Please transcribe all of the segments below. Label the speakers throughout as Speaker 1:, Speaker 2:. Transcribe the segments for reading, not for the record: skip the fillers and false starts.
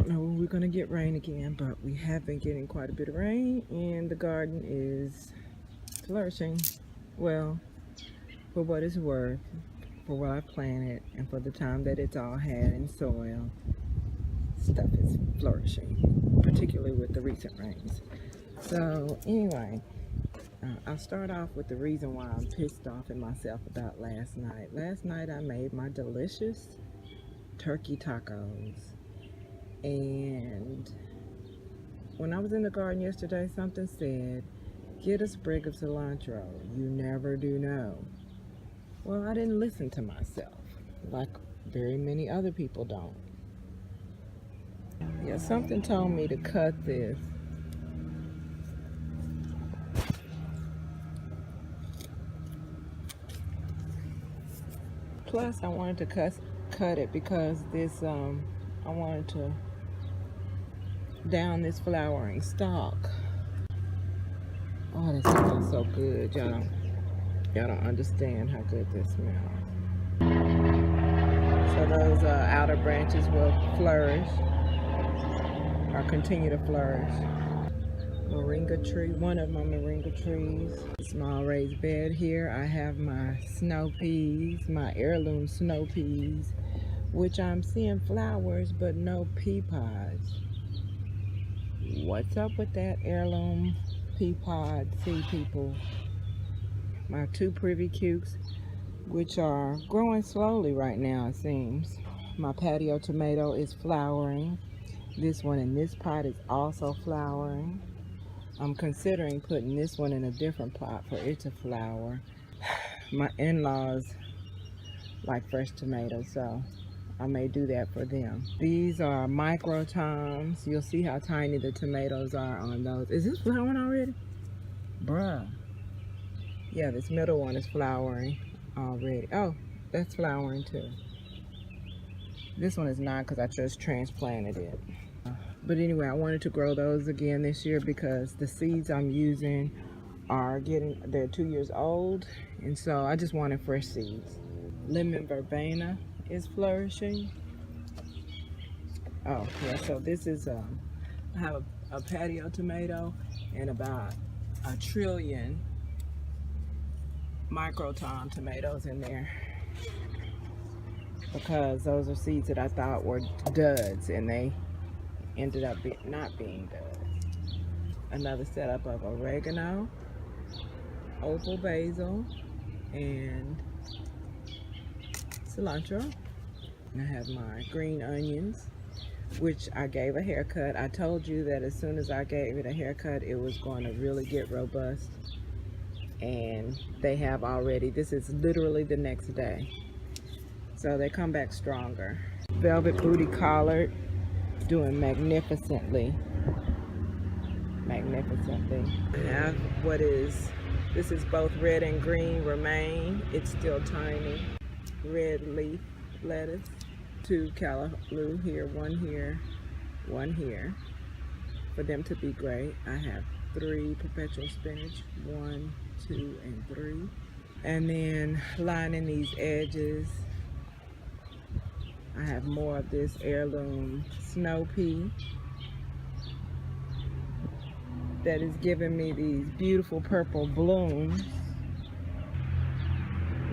Speaker 1: know when we're gonna get rain again, but we have been getting quite a bit of rain, and the garden is flourishing. Well, for what it's worth, for what I planted, and for the time that it's all had in soil, stuff is flourishing, particularly with the recent rains. So anyway, I'll start off with the reason why I'm pissed off at myself about last night. Last night I made my delicious turkey tacos, and when I was in the garden yesterday, something said, get a sprig of cilantro. You never do know. Well, I didn't listen to myself, like very many other people don't. Yeah, something told me to cut this. Plus, I wanted to cut it because this, I wanted to down this flowering stalk. Oh, that smells so good. Y'all don't understand how good this smells. So those outer branches will flourish or continue to flourish. Moringa tree, one of my moringa trees. Small raised bed here. I have my snow peas, my heirloom snow peas, which I'm seeing flowers but no pea pods. What's up with that heirloom pea pod seed, people? My two privy cukes, which are growing slowly right now, it seems. My patio tomato is flowering. This one in this pot is also flowering. I'm considering putting this one in a different pot for it to flower. My in-laws like fresh tomatoes, so I may do that for them. These are micro toms. You'll see how tiny the tomatoes are on those. Is this flowering already? Bruh. Yeah, this middle one is flowering already. Oh, that's flowering too. This one is not because I just transplanted it. But anyway, I wanted to grow those again this year because the seeds I'm using are they're 2 years old, and so I just wanted fresh seeds. Lemon verbena is flourishing. Oh yeah, so this is I have a patio tomato and about 1 trillion micro tom tomatoes in there, because those are seeds that I thought were duds and they ended up not being duds. Another setup of oregano, opal basil, and cilantro. I have my green onions, which I gave a haircut. I told you that as soon as I gave it a haircut, it was going to really get robust. And they have already. This is literally the next day. So they come back stronger. Velvet booty collard, doing magnificently. Magnificently. I have this is both red and green romaine. It's still tiny. Red leaf lettuce. 2 callaloo here, 1 here, 1 here. For them to be great, I have 3 perpetual spinach, 1, 2, and 3. And then lining these edges, I have more of this heirloom snow pea that is giving me these beautiful purple blooms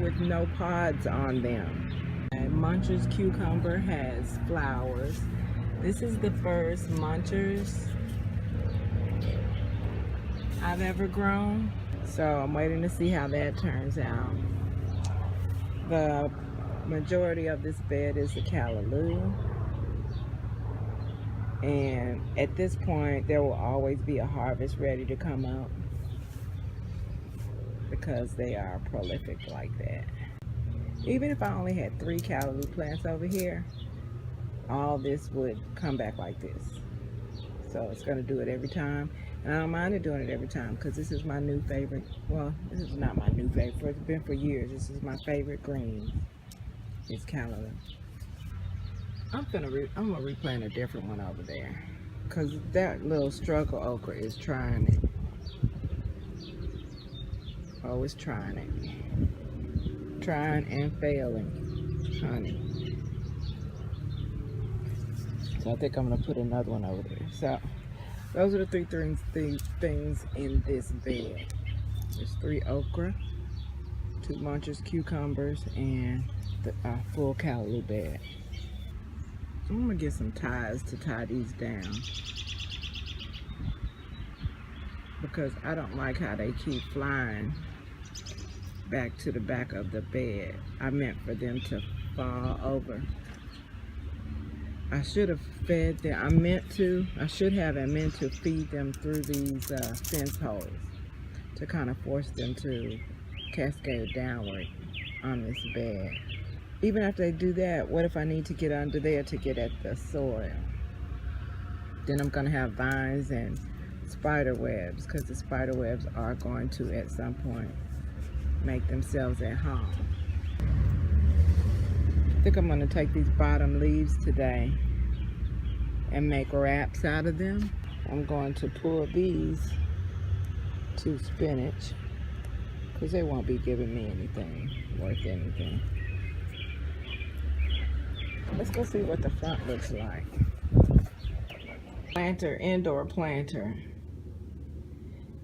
Speaker 1: with no pods on them. And Muncher's cucumber has flowers. This is the first Muncher's I've ever grown, so I'm waiting to see how that turns out. The majority of this bed is the callaloo, and at this point there will always be a harvest ready to come up because they are prolific like that. Even if I only had 3 callaloo plants over here, all this would come back like this. So it's going to do it every time. And I don't mind it doing it every time because this is my new favorite. Well, this is not my new favorite. It's been for years. This is my favorite green. It's callaloo. I'm gonna replant a different one over there because that little struggle okra is trying it. Oh, it's trying it. Trying and failing, honey. So I think I'm gonna put another one over there. So those are the three things in this bed. There's 3 okra, 2 Munchers cucumbers, and the full callaloo bed. I'm gonna get some ties to tie these down because I don't like how they keep flying back to the back of the bed. I meant for them to fall over. I should have fed them. I should have and meant to feed them through these fence holes to kind of force them to cascade downward on this bed. Even after they do that, what if I need to get under there to get at the soil? Then I'm gonna have vines and spider webs, because the spider webs are going to at some point make themselves at home. I think I'm gonna take these bottom leaves today and make wraps out of them. I'm going to pull these to spinach because they won't be giving me anything worth anything. Let's go see what the front looks like. Planter, indoor planter.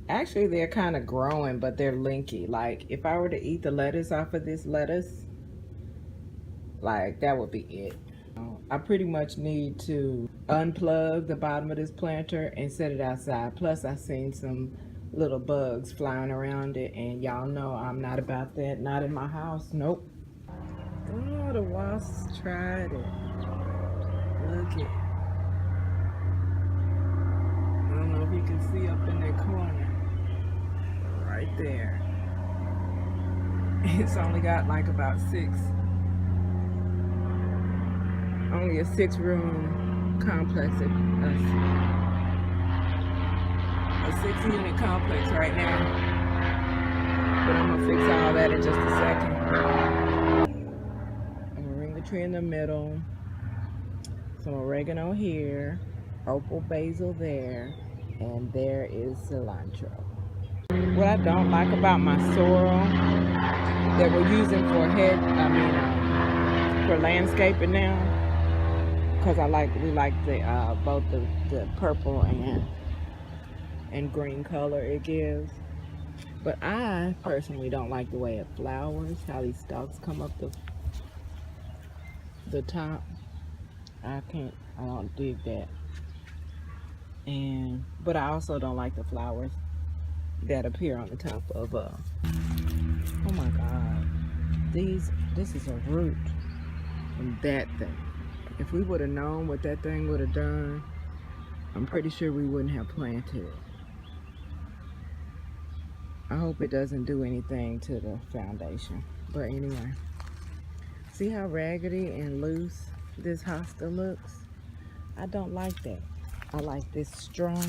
Speaker 1: Actually, they're kind of growing, but they're linky. Like, if I were to eat the lettuce off of this lettuce, like, that would be it. I pretty much need to unplug the bottom of this planter and set it outside. Plus, I've seen some little bugs flying around it, and y'all know I'm not about that. Not in my house. Nope. Oh, the wasps tried it. Look it. I don't know if you can see up in that corner. Right there. It's only got like about only a 6-room complex, a 6-unit complex right now. But I'm gonna fix all that in just a second. I'm gonna ring the tree in the middle. Some oregano here, opal basil there, and there is cilantro. What I don't like about my sorrel that we're using for for landscaping now, because we like the both the purple and green color it gives. But I personally don't like the way it flowers, how these stalks come up the top. I don't dig that. But I also don't like the flowers that appear on the top of oh my god, this is a root from that thing. If we would have known what that thing would have done, I'm pretty sure we wouldn't have planted it. I hope it doesn't do anything to the foundation. But anyway, see how raggedy and loose this hosta looks? I don't like that. I like this strong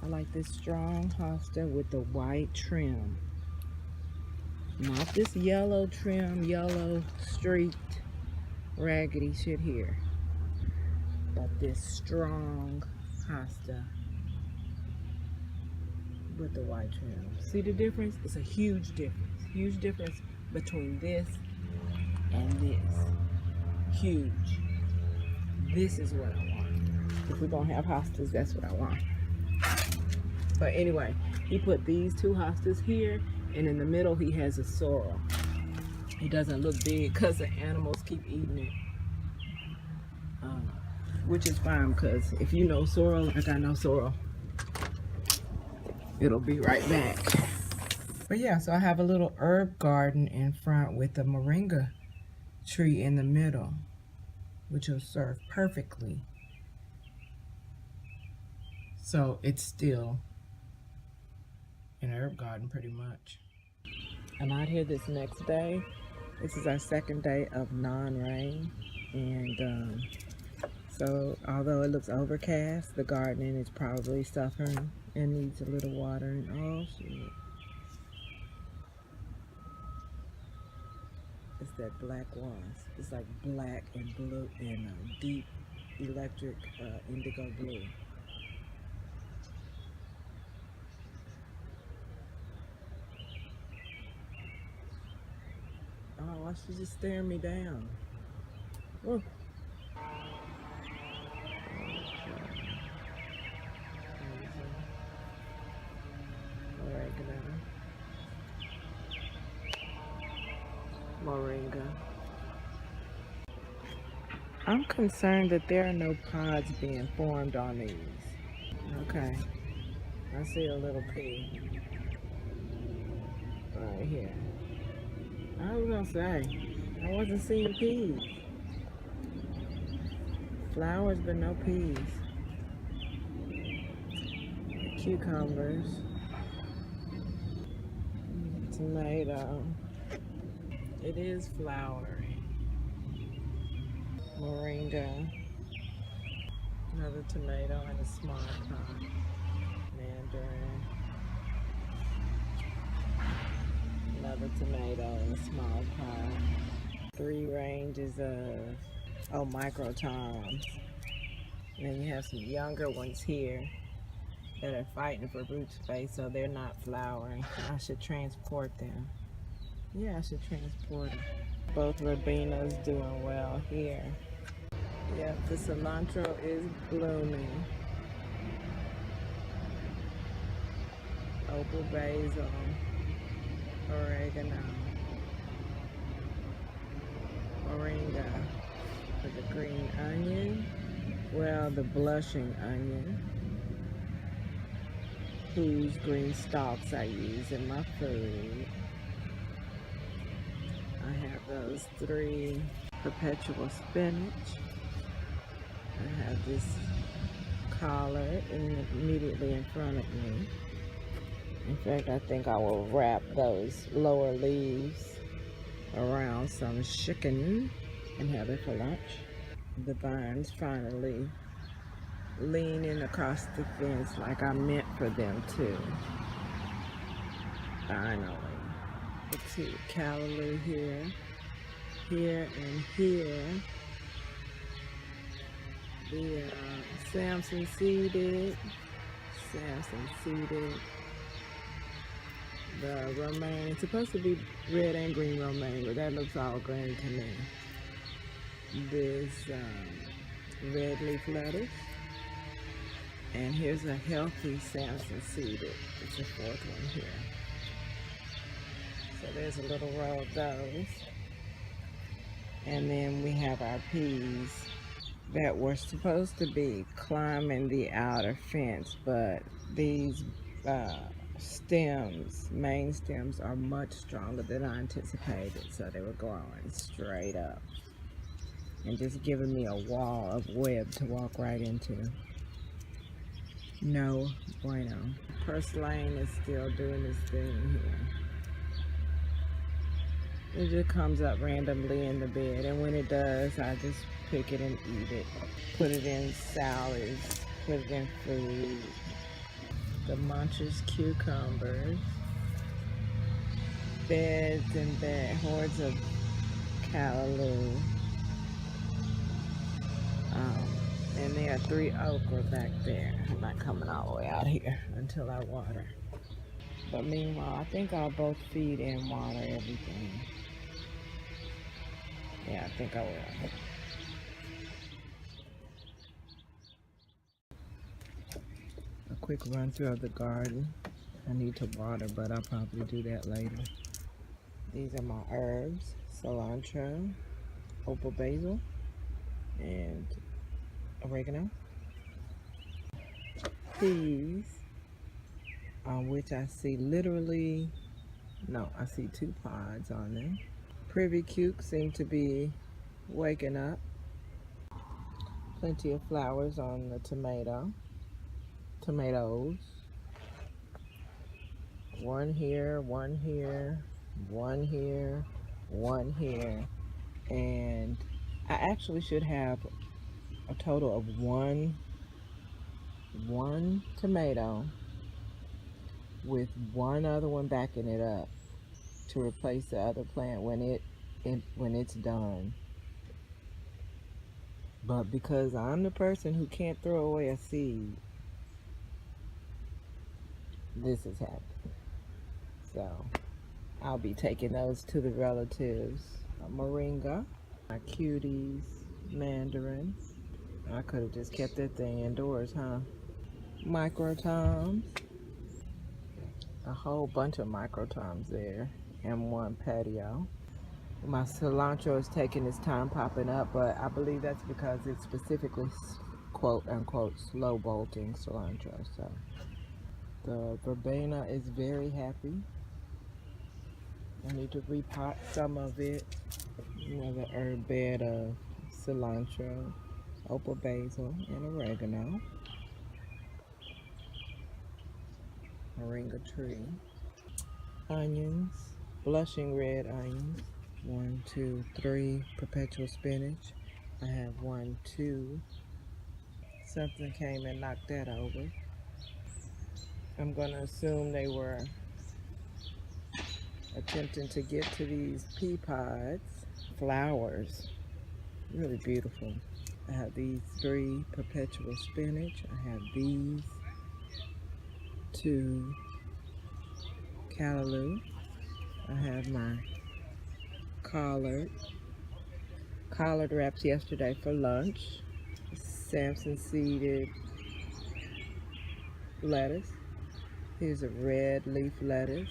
Speaker 1: hosta with the white trim. Not this yellow trim, yellow streaked raggedy shit here. But this strong hosta with the white trim. See the difference? It's a huge difference. Huge difference between this and this. Huge. This is what I want. If we're gonna have hostas, that's what I want. But anyway, he put these 2 hostas here, and in the middle he has a sorrel. It doesn't look big because the animals keep eating it. Which is fine, because if you know sorrel like I know sorrel, it'll be right back. But yeah, so I have a little herb garden in front with a moringa tree in the middle, which will serve perfectly. So it's still an herb garden pretty much. I'm out here this next day. This is our 2nd day of non-rain, and so although it looks overcast, the gardening is probably suffering and needs a little watering. Oh shit. It's that black wasp. It's like black and blue and deep electric indigo blue. Oh, why she just staring me down? Ooh. I'm concerned that there are no pods being formed on these. Okay, I see a little pea right here. I was gonna say, I wasn't seeing peas. Flowers, but no peas. Cucumbers. Tomato. It is flowering. Moringa. Another tomato in a small pot. Mandarin. Another tomato in a small pot. 3 ranges of micro toms. And then you have some younger ones here that are fighting for root space, so they're not flowering. I should transport them. Yeah, I should transport them. Both Rabena's doing well here. Yep, the cilantro is blooming. Opal basil, oregano, moringa for the green onion. Well, the blushing onion, whose green stalks I use in my food. I have those 3 perpetual spinach. I have this collard immediately in front of me. In fact, I think I will wrap those lower leaves around some chicken and have it for lunch. The vines finally leaning across the fence like I meant for them to. Finally. Let's see, callaloo here, here, and here. The Samson seeded. The romaine, it's supposed to be red and green romaine, but that looks all green to me. This red leaf lettuce. And here's a healthy Samson seeded. It's the 4th one here. So there's a little row of those. And then we have our peas that were supposed to be climbing the outer fence, but these main stems are much stronger than I anticipated, so they were growing straight up and just giving me a wall of web to walk right into. No bueno. Purslane is still doing this thing here. It just comes up randomly in the bed, and when it does, I just pick it and eat it. Put it in salads, put it in food. The Munch's cucumbers, beds and hordes of callaloo, and there are 3 okra back there. I'm not coming all the way out here until I water. But meanwhile, I think I'll both feed and water everything. Yeah, I think I will. A quick run through of the garden. I need to water, but I'll probably do that later. These are my herbs: cilantro, opal basil, and oregano. Peas, on which I see I see 2 pods on them. Privy cukes seem to be waking up. Plenty of flowers on the tomatoes. One here, one here, one here, one here. And I actually should have a total of one tomato with one other one backing it up to replace the other plant when it's done. But because I'm the person who can't throw away a seed, this is happening. So I'll be taking those to the relatives. Moringa, my cuties, mandarin. I could have just kept that thing indoors, huh? Microtoms. A whole bunch of microtoms there, and 1 patio. My cilantro is taking its time popping up, but I believe that's because it's specifically quote unquote slow bolting cilantro. So the verbena is very happy. I need to repot some of it. Another herb bed of cilantro, opal basil, and oregano. Moringa tree. Onions, blushing red onions. 1, 2, 3 perpetual spinach. I have 1, 2. Something came and knocked that over. I'm going to assume they were attempting to get to these pea pods. Flowers, really beautiful. I have these 3 perpetual spinach. I have these 2 callaloo. I have my collard wraps yesterday for lunch. Samson seeded lettuce. Here's a red leaf lettuce.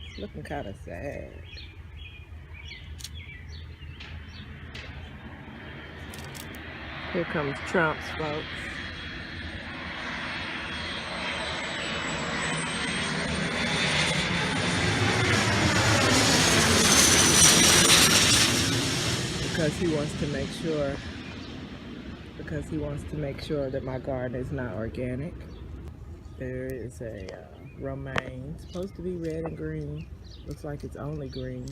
Speaker 1: It's looking kind of sad. Here comes Trump's, folks. Because he wants to make sure that my garden is not organic. There is a romaine, supposed to be red and green. Looks like it's only green.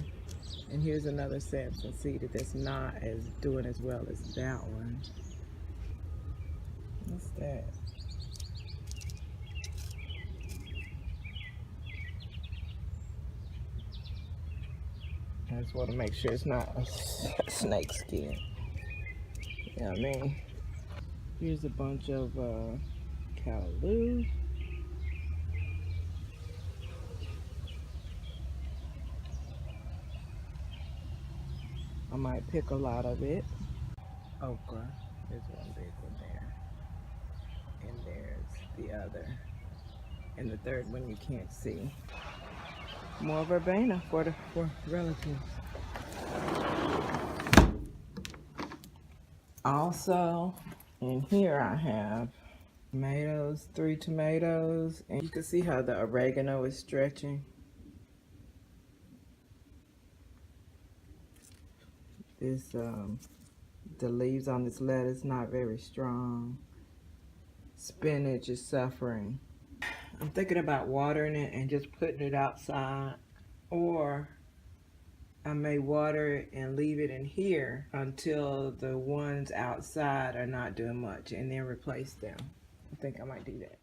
Speaker 1: And here's another Samson seeded that's not doing as well as that one. What's that? I just want to make sure it's not a snake skin. You know what I mean? Here's a bunch of callaloo. I might pick a lot of it. Okra. There's one big one there. And there's the other. And the third one you can't see. More verbena for relatives. Also, in here I have tomatoes, 3 tomatoes, and you can see how the oregano is stretching. This, the leaves on this lettuce not very strong. Spinach is suffering. I'm thinking about watering it and just putting it outside, or I may water it and leave it in here until the ones outside are not doing much and then replace them. I think I might do that.